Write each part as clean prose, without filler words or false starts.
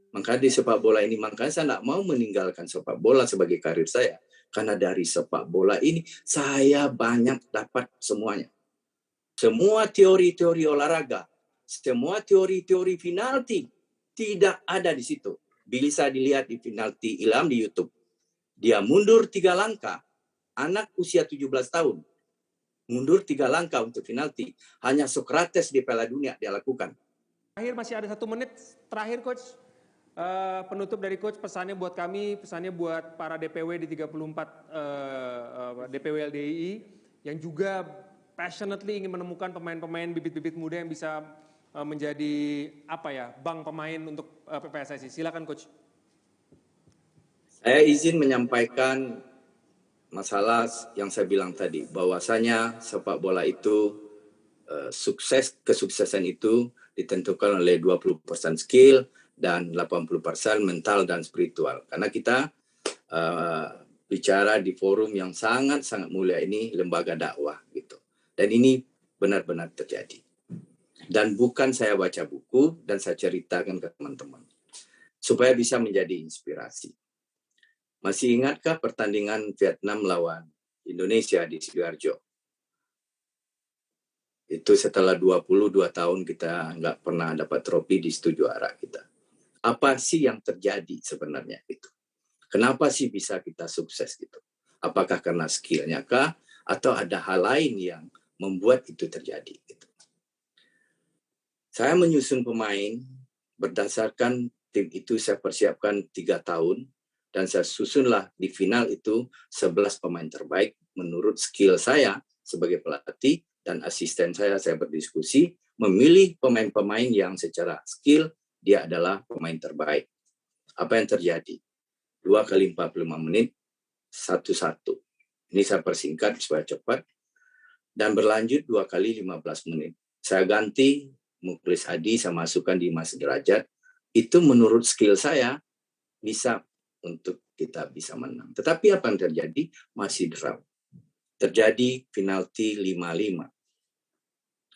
Maka di sepak bola ini, makanya saya tidak mau meninggalkan sepak bola sebagai karir saya. Karena dari sepak bola ini, saya banyak dapat semuanya. Semua teori-teori olahraga, semua teori-teori penalti, tidak ada di situ. Bisa dilihat di penalti Ilham di YouTube. Dia mundur 3 langkah, anak usia 17 tahun. Mundur 3 langkah untuk penalti. Hanya Socrates di Piala Dunia dia lakukan. Akhir masih ada 1 menit terakhir, Coach. Penutup dari Coach, pesannya buat kami, pesannya buat para DPW di 34 DPW LDII yang juga passionately ingin menemukan pemain-pemain bibit-bibit muda yang bisa menjadi bank pemain untuk PSSI. Silakan Coach. Saya izin menyampaikan masalah yang saya bilang tadi, bahwasanya sepak bola itu kesuksesan itu ditentukan oleh 20% skill dan 80% mental dan spiritual. Karena kita bicara di forum yang sangat-sangat mulia ini, lembaga dakwah gitu. Dan ini benar-benar terjadi. Dan bukan saya baca buku dan saya ceritakan ke teman-teman. Supaya bisa menjadi inspirasi. Masih ingatkah pertandingan Vietnam lawan Indonesia di Sidoarjo? Itu setelah 22 tahun kita nggak pernah dapat trofi di situ juara kita. Apa sih yang terjadi sebenarnya itu? Kenapa sih bisa kita sukses gitu? Apakah karena skillnya kah? Atau ada hal lain yang membuat itu terjadi gitu? Saya menyusun pemain berdasarkan tim itu saya persiapkan 3 tahun. Dan saya susunlah di final itu 11 pemain terbaik menurut skill saya sebagai pelatih dan asisten saya berdiskusi memilih pemain-pemain yang secara skill dia adalah pemain terbaik. Apa yang terjadi? 2 kali 45 menit, 1-1. Ini saya persingkat supaya cepat. Dan berlanjut 2 kali 15 menit. Saya ganti Muklis Hadi, saya masukkan Dimas Derajat. Itu menurut skill saya bisa untuk kita bisa menang. Tetapi apa yang terjadi? Masih draw. Terjadi penalti 5-5.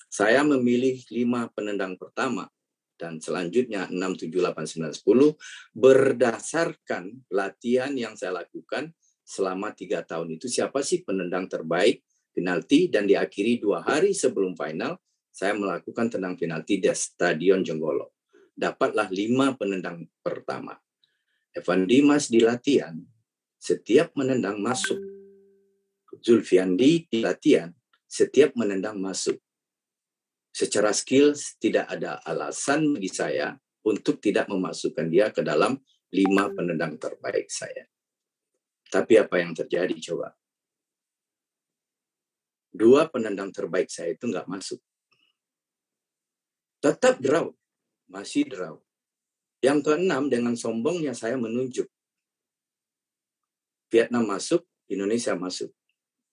Saya memilih 5 penendang pertama dan selanjutnya 6, 7, 8, 9, 10 berdasarkan latihan yang saya lakukan selama 3 tahun itu. Siapa sih penendang terbaik penalti, dan diakhiri 2 hari sebelum final saya melakukan tendang penalti di Stadion Jonggolo. Dapatlah 5 penendang pertama. Evan Dimas di latihan, setiap menendang masuk. Zulfiandi di latihan, setiap menendang masuk. Secara skill, tidak ada alasan bagi saya untuk tidak memasukkan dia ke dalam 5 penendang terbaik saya. Tapi apa yang terjadi coba? 2 penendang terbaik saya itu nggak masuk. Tetap draw, masih draw. Yang ke-6 dengan sombongnya saya menunjuk. Vietnam masuk, Indonesia masuk.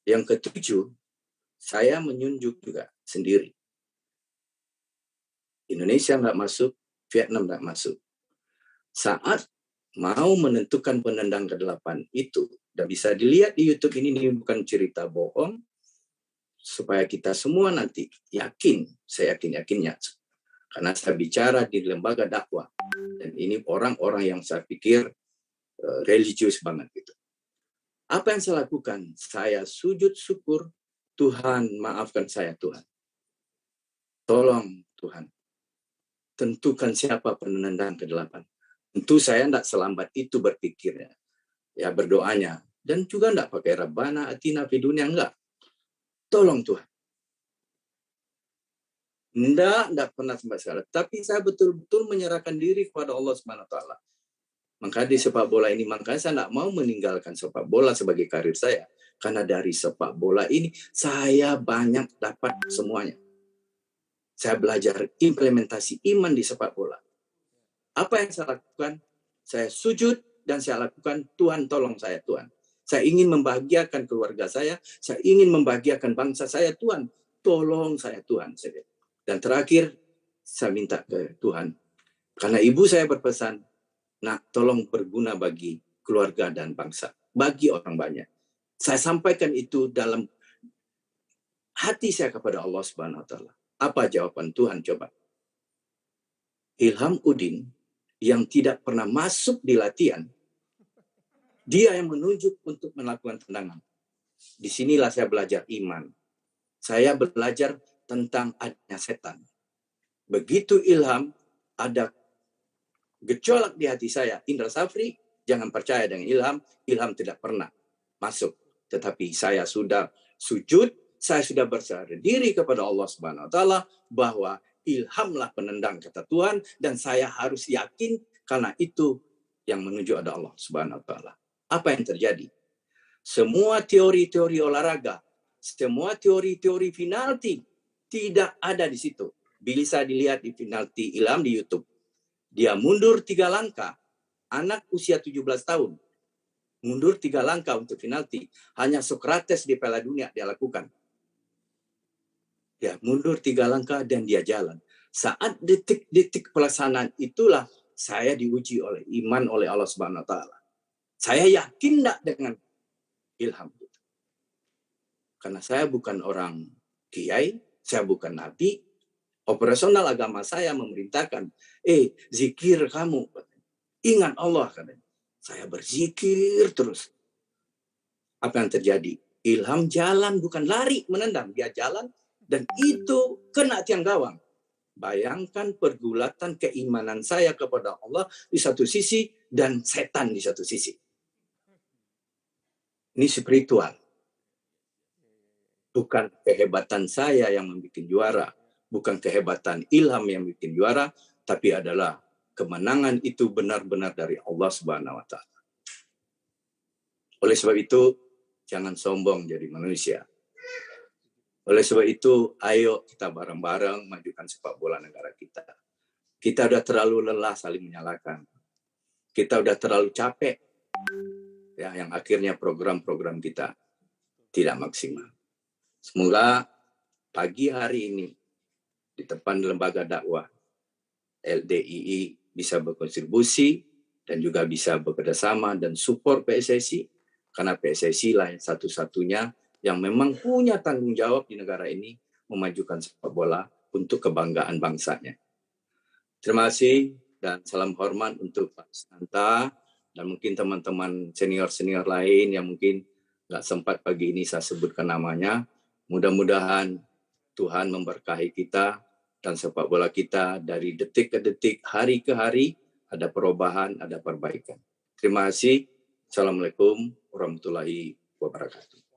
Yang ke-7, saya menunjuk juga sendiri. Indonesia nggak masuk, Vietnam nggak masuk. Saat mau menentukan penendang ke-8 itu, dan bisa dilihat di YouTube ini bukan cerita bohong, supaya kita semua nanti yakin, saya yakin-yakinnya. Karena saya bicara di lembaga dakwah. Dan ini orang-orang yang saya pikir religius banget gitu. Apa yang saya lakukan? Saya sujud syukur, Tuhan maafkan saya Tuhan. Tolong Tuhan, tentukan siapa penendang ke-8. Tentu saya tidak selambat itu berpikirnya. Ya berdoanya. Dan juga tidak pakai Rabbana atina fid dunya, enggak. Tolong Tuhan. Tidak pernah sampai sekarang. Tapi saya betul-betul menyerahkan diri kepada Allah Subhanahu wa taala. Maka di sepak bola ini, makanya saya tidak mau meninggalkan sepak bola sebagai karir saya. Karena dari sepak bola ini, saya banyak dapat semuanya. Saya belajar implementasi iman di sepak bola. Apa yang saya lakukan? Saya sujud dan saya lakukan, Tuhan tolong saya Tuhan. Saya ingin membahagiakan keluarga saya ingin membahagiakan bangsa saya Tuhan. Tolong saya Tuhan. Dan terakhir, saya minta ke Tuhan. Karena ibu saya berpesan, nak tolong berguna bagi keluarga dan bangsa. Bagi orang banyak. Saya sampaikan itu dalam hati saya kepada Allah Subhanahu wa taala. Apa jawaban Tuhan coba? Ilham Udin yang tidak pernah masuk di latihan, dia yang menunjuk untuk melakukan tendangan. Disinilah saya belajar iman. Saya belajar tentang adanya setan. Begitu ilham, ada gejolak di hati saya. Indra Safri, jangan percaya dengan ilham. Ilham tidak pernah masuk. Tetapi saya sudah sujud, saya sudah berserah diri kepada Allah Subhanahu wa taala bahwa ilhamlah penendang kata Tuhan, dan saya harus yakin karena itu yang menuju ada Allah Subhanahu wa taala. Apa yang terjadi? Semua teori-teori olahraga, semua teori-teori penalti tidak ada di situ. Bisa dilihat di penalti ilham di YouTube. Dia mundur 3 langkah, anak usia 17 tahun. Mundur 3 langkah untuk penalti. Hanya Socrates di Piala Dunia dia lakukan. Ya, mundur 3 langkah dan dia jalan. Saat detik-detik pelaksanaan itulah saya diuji oleh iman oleh Allah Subhanahu wa taala. Saya yakin enggak dengan ilham itu? Karena saya bukan orang kiai, saya bukan nabi. Operasional agama saya memerintahkan, zikir kamu. Ingat Allah, katanya. Saya berzikir terus. Apa yang terjadi? Ilham jalan, bukan lari menendang. Dia jalan dan itu kena tiang gawang. Bayangkan pergulatan keimanan saya kepada Allah di satu sisi dan setan di satu sisi. Ini spiritual. Bukan kehebatan saya yang membuat juara. Bukan kehebatan ilham yang bikin juara, tapi adalah kemenangan itu benar-benar dari Allah Subhanahu wa taala. Oleh sebab itu, jangan sombong jadi manusia. Oleh sebab itu, ayo kita bareng-bareng majukan sepak bola negara kita. Kita udah terlalu lelah saling menyalahkan. Kita udah terlalu capek. Ya, yang akhirnya program-program kita tidak maksimal. Semoga pagi hari ini di depan lembaga dakwah LDII bisa berkontribusi dan juga bisa bekerjasama dan support PSSI, karena PSSI lah yang satu-satunya yang memang punya tanggung jawab di negara ini memajukan sepak bola untuk kebanggaan bangsanya. Terima kasih dan salam hormat untuk Pak Santa dan mungkin teman-teman senior-senior lain yang mungkin nggak sempat pagi ini saya sebutkan namanya. Mudah-mudahan Tuhan memberkahi kita dan sepak bola kita dari detik ke detik, hari ke hari, ada perubahan, ada perbaikan. Terima kasih. Assalamualaikum warahmatullahi wabarakatuh.